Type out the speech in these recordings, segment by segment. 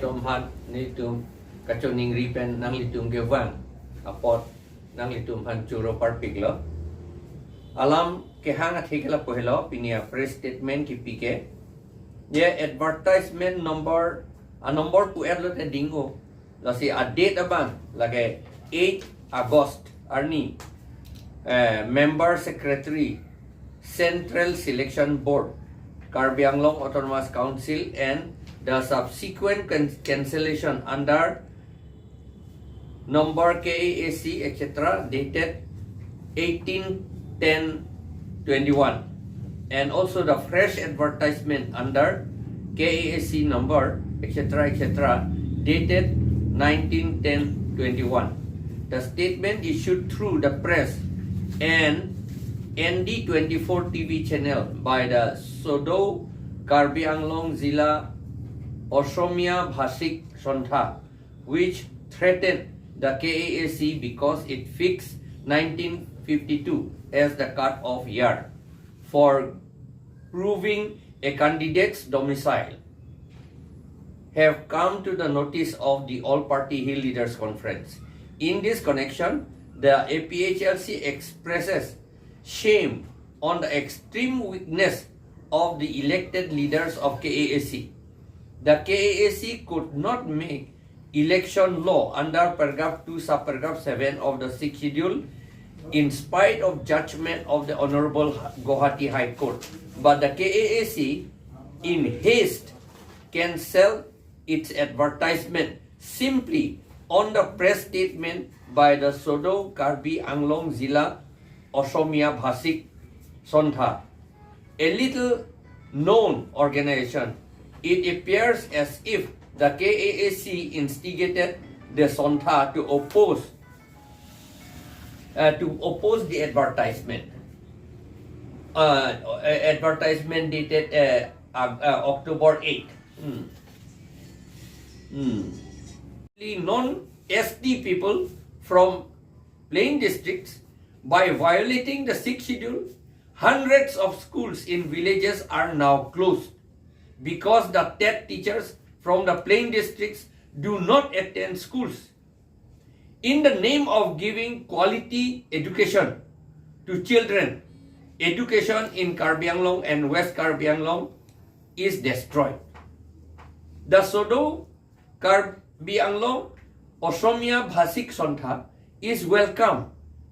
Tomhat nitum kachoning ripen nang litum gewang apot nang litum han churo parpik lo alam kehang athikela pohelo pinia press statement ki pike ye advertisement number a number to erlo te dingo lasi a date aban lage 8 August arni member secretary Central Selection Board Karbi Anglong Autonomous Council and the subsequent cancellation under number KAAC etc. dated 18/10/21 and also the fresh advertisement under KAAC number etc. dated 19/10/21. The statement issued through the press and ND24 TV channel by the Sodo Karbi Anglong Zilla Osomia Bhasik Sontha, which threatened the KAAC because it fixed 1952 as the cut-off year for proving a candidate's domicile, have come to the notice of the All-Party Hill Leaders Conference. In this connection, the APHLC expresses shame on the extreme weakness of the elected leaders of KAAC. The KAAC could not make election law under paragraph 2 subparagraph 7 of the 6th schedule in spite of judgment of the Honorable Guwahati High Court. But the KAAC in haste cancelled its advertisement simply on the press statement by the Sodo Karbi Anglong Zilla Osomia Bhasik Sontha, a little known organization. It appears as if the KAAC instigated the Sontha to oppose the advertisement. Advertisement dated October 8. Non-SD people from plain districts, by violating the 6th schedule, hundreds of schools in villages are now closed because the TET teachers from the plain districts do not attend schools. In the name of giving quality education to children, education in Karbi Anglong and West Karbi Anglong is destroyed. The Sodo Karbi Anglong Osomia Bhasik Sontha is welcome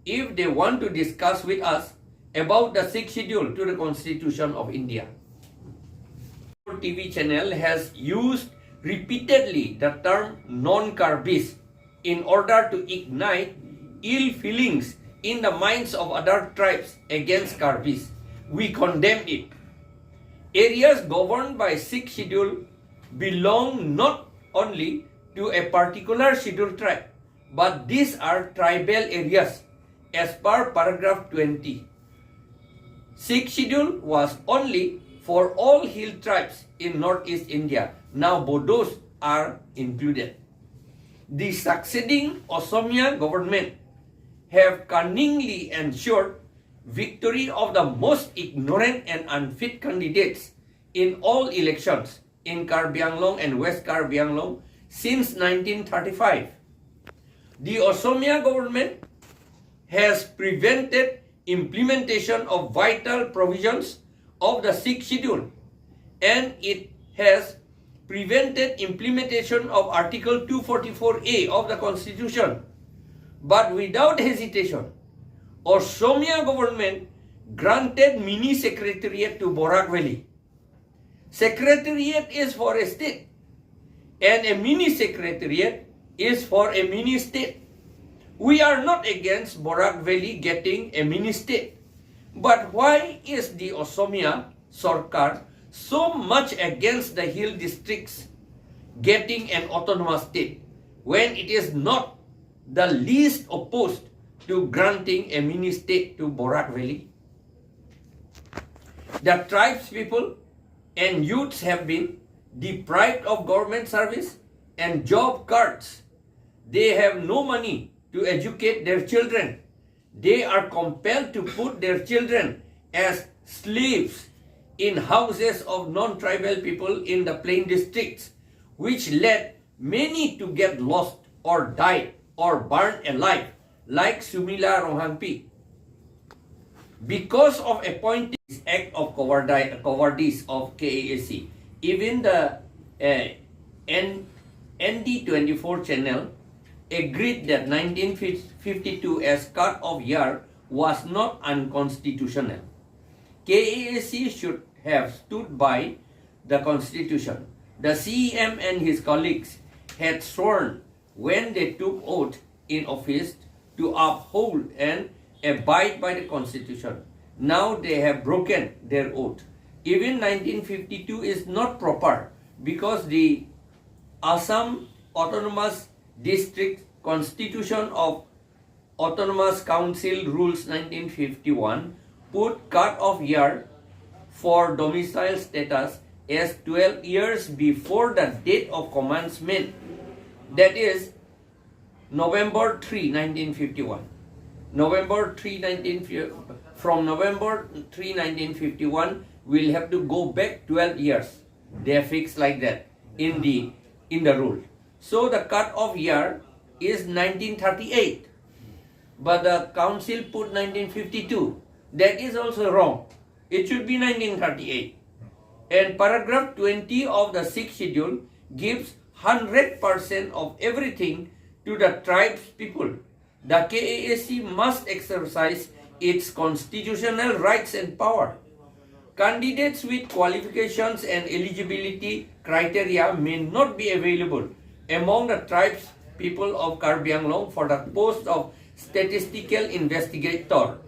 if they want to discuss with us about the 6th schedule to the Constitution of India. TV channel has used repeatedly the term non-Karbis in order to ignite ill feelings in the minds of other tribes against Karbis. We condemn it. Areas governed by 6th schedule belong not only to a particular scheduled tribe, but these are tribal areas as per paragraph 20. 6th schedule was only for all hill tribes in northeast India. Now Bodos are included. The succeeding Osomia government have cunningly ensured victory of the most ignorant and unfit candidates in all elections in Karbi Anglong and West Karbi Anglong since 1935. The Osomia government has prevented implementation of vital provisions of the 6th schedule, and it has prevented implementation of Article 244A of the Constitution. But without hesitation, Osomia government granted mini secretariat to Borak Valley. Secretariat is for a state, and a mini secretariat is for a mini state. We are not against Borak Valley getting a mini state. But why is the Osomia Sarkar so much against the hill districts getting an autonomous state when it is not the least opposed to granting a mini state to Borak Valley? The tribes people and youths have been deprived of government service and job cards. They have no money to educate their children. They are compelled to put their children as slaves in houses of non-tribal people in the plain districts which led many to get lost or died or burned alive, like Sumila Rohanpi. Because of appointing this act of cowardice of KAC, even the ND24 channel agreed that 1952 as cut-off year was not unconstitutional. KAC should have stood by the constitution. The CEM and his colleagues had sworn when they took oath in office to uphold and abide by the constitution. Now they have broken their oath. Even 1952 is not proper because the Assam Autonomous District Constitution of Autonomous Council Rules 1951 put cut-off year for domicile status as 12 years before the date of commencement, that is November 3, 1951. From November 3, 1951, we'll have to go back 12 years. They are fixed like that in the rule. So the cut-off year is 1938, but the council put 1952. That is also wrong. It should be 1938. And paragraph 20 of the 6th schedule gives 100% of everything to the tribes people. The KAC must exercise its constitutional rights and power. Candidates with qualifications and eligibility criteria may not be available among the tribes people of Karbi Anglong for the post of statistical investigator,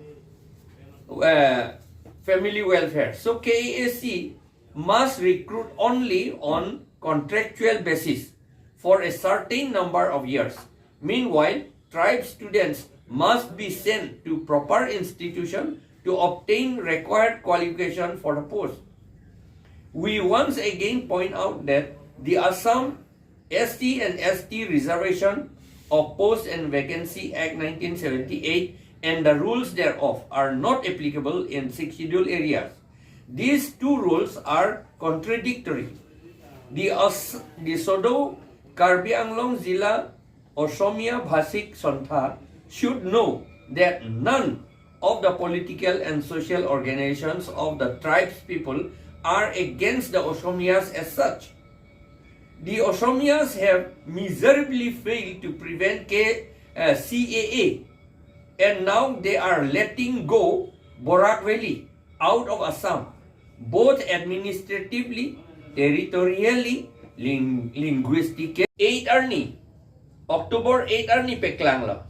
family welfare. So KAC must recruit only on contractual basis for a certain number of years. Meanwhile, tribe students must be sent to proper institution to obtain required qualification for the post. We once again point out that the Assam ST and ST Reservation of Post and Vacancy Act 1978 and the rules thereof are not applicable in 6 scheduled areas. These two rules are contradictory. The Sodo Karbi Anglong Zilla Osomia Bhasik Sontha should know that none of the political and social organizations of the tribes people are against the Osomias as such. The Osomias have miserably failed to prevent CAA, and now they are letting go Borak Valley out of Assam, both administratively, territorially, linguistically. 8 Arni, October 8 Arni Peklang la.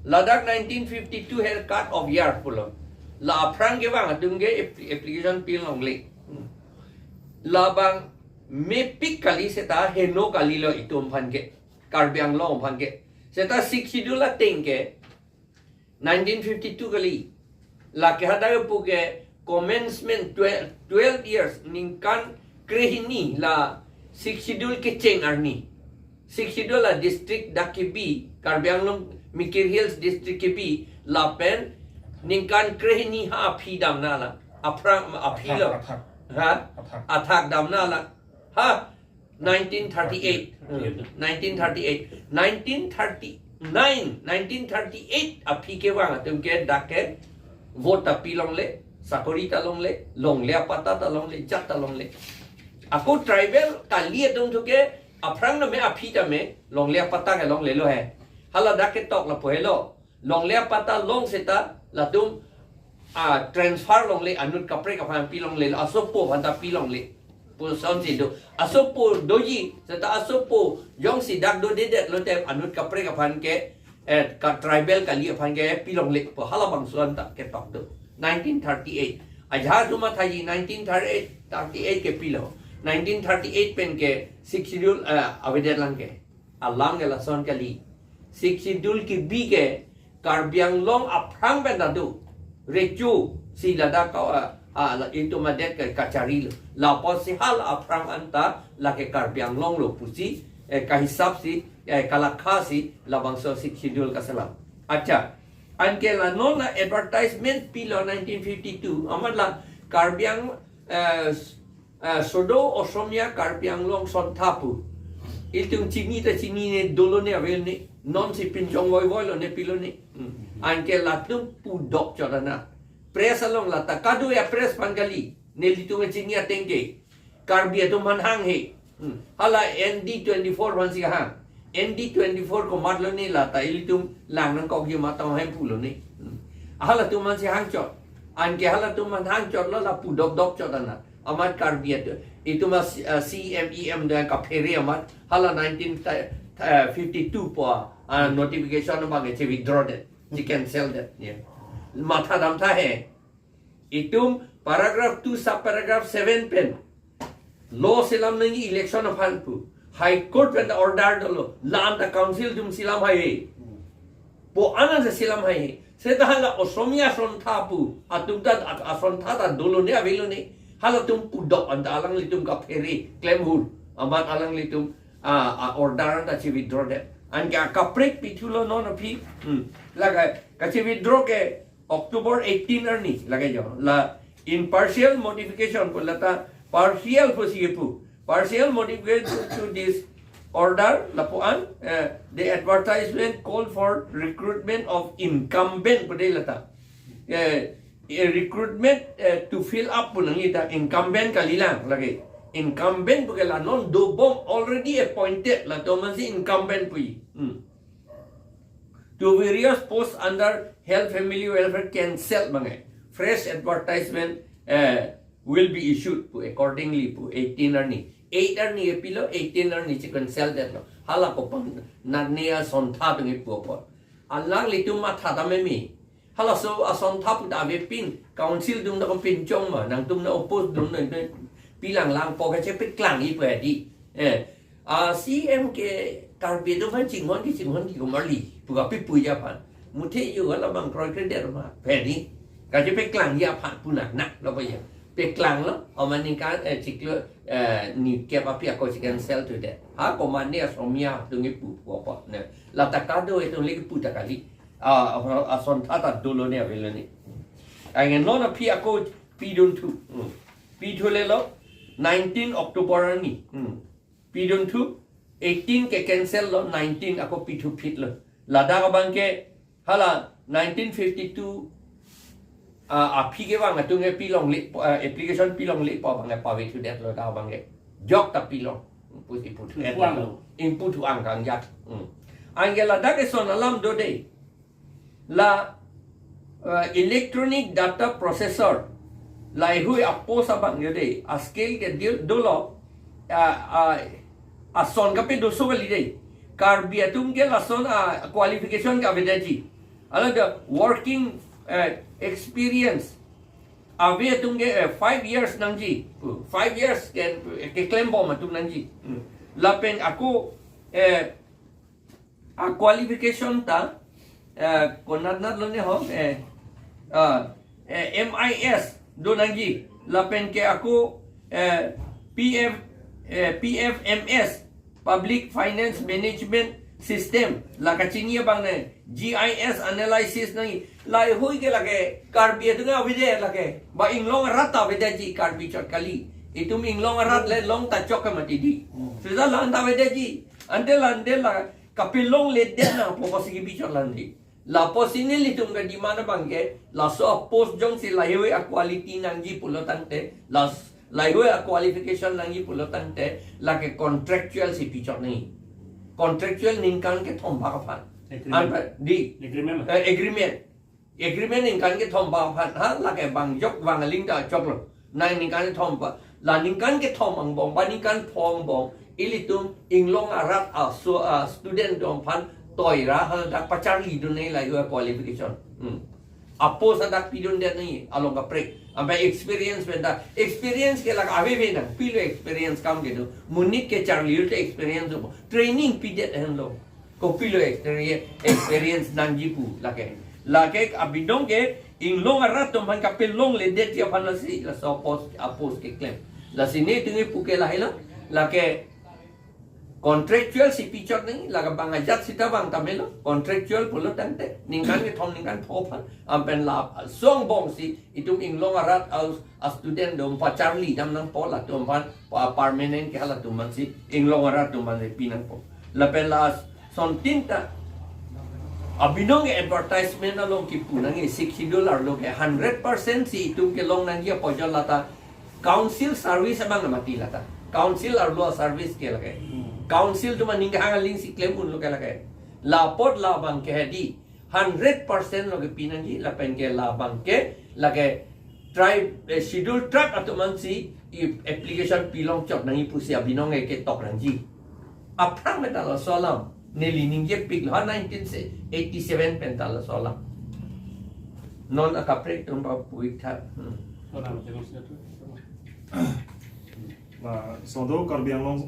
Ladakh 1952 had cut of year pulo. La Pherangke bang atunge application pil longle. La bang me pick kali seta heno kali lo itum Pherangke. Karbi Anglong Pherangke. Seta 6 schedule la tengke 1952 kali. La ke hadayo puke commencement 12 years ningkan krehini la 6 schedule ke cheng arni. 6 schedule la district Dakibi Karbi Anglong Mikir Hills district Kepi la pen ningkan krehini ha api damna la aprang api lo ha athak damna la ha 1938 1938 api ke wang atum ke dake vote api long le sakori ta long le apata ta long le jat ta long le aku tribal kali atum tu ke aprang na me api ta me long le apata ke long le lo hai hala dake tok la pohelo long le apata long seta la tum transfer long le anut kapre ka phan pi long le asopo phanta pi long le pu son si do asopo doji seta asopo yong si dak do de lo te anut kapre ka phan ke ka tribal kali phan ke pi long le po hala bang suan ta ke tok do 1938 ajha juma thaji 1938 ke pi lo 1938 pen ke 6 schedule avedar lang ke alang ke la son kali 6 schedule ki bi ke Karbi Anglong aprang ben dadu recu si lada ka itu madet ke kacari la pos si hal aprang anta la ke Karbi Anglong lo pusi ka hisab si kalakha si la bangso 6 schedule ka salam acha anke la non advertisement pilo 1952 amadla Karbi Ang Sodo Osomia Karbi Anglong Sonthapu Itung cini ta cini ne dolo ne avel ne non si pinjong voi lo ne pilo ne anke latung pudok chorana press along lata kadu ya press panggali ne litung cini atengke karbia tu manhang he hala ND24 mansi hang ND24 ko matlo ni lata ilitung lang nang kok yuma tong hem pulo ni hala tu mansi hang chot anke hala tu manhang chot lo la pudok dok chorana amat karbia tu itu mas CMEM dengan kaperi amat hala 1952 po notification bang che withdraw that you can sell that yeah matha dam tha hai itu paragraph 2 sub paragraph 7 pen law silam nang election of hanpu high court when the order dolo land the council dum silam hai po ana se silam hai se ta hala osomia son thapu atum ta ason tha ta dolo ne avelo ne hala tum pudok anda alang litum kaperi claim hul amat alang litum order ta chi withdraw that and kaprek pitulo non api laga ka chi withdraw ke October 18 arni laga jo la in partial modification ko lata partial posipu partial modification to this order lapuan the advertisement called for recruitment of incumbent ko lata recruitment to fill up punang ita incumbent kalilang lagi incumbent pugala non dobong already appointed la to man si incumbent pui to various posts under health family welfare cancel bangai fresh advertisement will be issued pu accordingly pu 18 arni 8 arni epilo 18 arni chicken sell that no hala ko pang nania sontha bangai pu ko alang litum ma thada memi hala so ason thap da ve pin council dum na kom pin chong ma nang tum na oppose dum na pilang lang po ka che pit klang i pwe di CM ke karbi do fan ching hon ki ko marli pu ka pi pu ya pan mu the yu la bang project der ma phe di ka che pit klang ya pan pu nak nak lo pa ya pit klang lo o man ni ka chiklo ni ke pa pi ko chicken sell to that ha ko man ne somia tu ngi pu ko pa ne la ta ka do e tu le pu ta ka li ason tata dolo ne avelo ni ay non api ako pidon tu pidho le lo 19 October ni pidon tu 18 ke cancel lo 19 ako pidho fit lo lada ka bangke hala 1952 api ke bang atung e pilong le application pilong le pa bang pa we tu det lo da bangke jok ta pilong input input tu ang kang yak angela da ke son alam do de la electronic data processor lai hui apo sabang yode a scale ke dolo a son ka pe doso ka lidai karbi atum ke la son qualification ka vedaji ala the working experience ave atum ke 5 years nangji 5 years ke claim bom atum nangji la pen aku a qualification ta konat lo ne ho MIS do nangi lapen ke aku PFMS Public Finance Management System la kachinia bang ne GIS analysis nangi lai hui ke lage karbi tu nga vide lage ba inglong rata vide ji karbi chot kali itu inglong rat le long ta chok mati di sudah landa vide ji andel la kapilong le de na po pasigi bichot landi la posini litung ka di mana bangke la so post jong si laiwe a quality nangji pulo tante la laiwe a qualification nangji pulo tante la ke contractual si pichot ni contractual ningkan ke thom ba phan di agreement ningkan ke thom ba phan ha la ke bang jok wang ling da chok lo nang ningkan thom ba la ningkan ke thom ang bong ba ningkan phong bong ilitum inglong arat a so student dom phan toy ra hal dak pacar li dun nei lai qualification apo sa dak pidun dia nei along ka prek ampai experience benda experience ke lag ave ve na pilo experience kam ke do munit ke charli te experience training pidet hen lo ko pilo experience nang jipu lake abidong ke inglong arat tom han ka pelong le det ya pan la si la so post apos ke claim la sini tingi pu ke la hela lake contractual si pichot ni laga bangajat sita bang tamelo contractual pulo tante ningkan ke thom ningkan phopan ampen la song bong si itum inglong arat as student dom pa charlie dam nang pola tum pan permanent ke hala tum si inglong arat tum man pinang po la pen la son tinta abinong advertisement along ki punang $60 lo ke 100% si itum ke long nang dia pojol lata council service abang mati lata council arlo service ke lage council tu maning hangaling si claim un lo kala kai lapot la bang ke di 100% lo ke pinangi la pen ke la bang ke la ke tribe schedule track atau man si application pilong chot nangi pusia binong ke tok ranji aprang metal solam neli ningje pig ha 1987 pental solam non akapre tum pa puik tha Sodo Karbi Anglong